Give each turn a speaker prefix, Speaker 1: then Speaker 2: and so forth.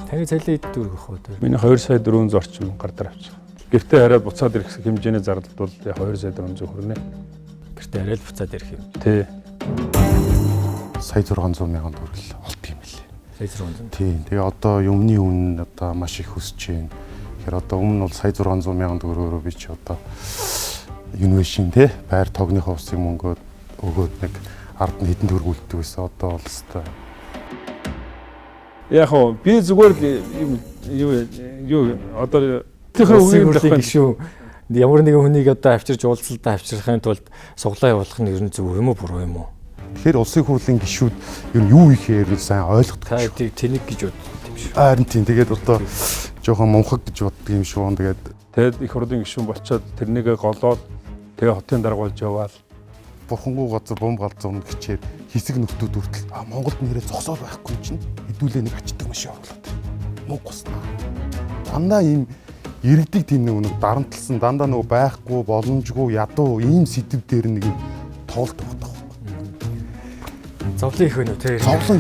Speaker 1: Таны цалин хэд төгрөг ах вэ?
Speaker 2: Миний 2 сая 400 орчим гардар авчих. Гэртээ хараад буцаад ирэх хэмжээний зардал бол 2 сая 400 хүрнэ.
Speaker 1: Гэртээ арай л буцаад ирэх юм.
Speaker 2: Тий.
Speaker 3: Сая 600 мянган төгрөг олд юм лээ.
Speaker 1: Сая 600.
Speaker 3: Тийм. Тэгээ одоо юмны үн одоо маш их өсөж байна. Тэгэхээр одоо өмнө бол сая 600 мянган төгрөгөөр би чи одоо инновашн те байр тогныхоо усыг мөнгөд өгөөд нэг ард нь хэдэн төгрөг үлддэг байсан. Одоо бол өстой.
Speaker 2: Яг хоо би зүгээр юу одоо тэрхүү үеийн
Speaker 1: гişүү ямар нэгэн хүнийг одоо авчирч уулзалтаа авчрахын тулд суглаа явуулах нь ер нь зөв юм уу буруу юм уу?
Speaker 3: Тэгэхээр улсын хурлын гишүүд ер нь юу ихээр сайн ойлгодог.
Speaker 1: Та тэнэг гэж боддог юм шүү.
Speaker 3: Харин тийм. Тэгээд одоо жоохон мунхаг гэж боддог юм шүү. Тэгээд
Speaker 2: их хурлын гишүүн болчоод тэрнийгээ голоод тэгээ хотын даргуулж яваал
Speaker 3: бурхангуй газар бомб галзуурна гिचээр хэсэг нөхдүүд хүртэл Монголд нэрээ зогсоод байхгүй чинь хэдүүлээ нэг ачдаг машин орлоод мөнгө госнаа. Дандаа ийм иргэдэг тийм нэг дарамтлсан дандаа нөгөө байхгүй боломжгүй ядуу ийм сэдв дээр нэг тоглолт багтах.
Speaker 1: Зовлон их вэ нөө те.
Speaker 3: Зовлон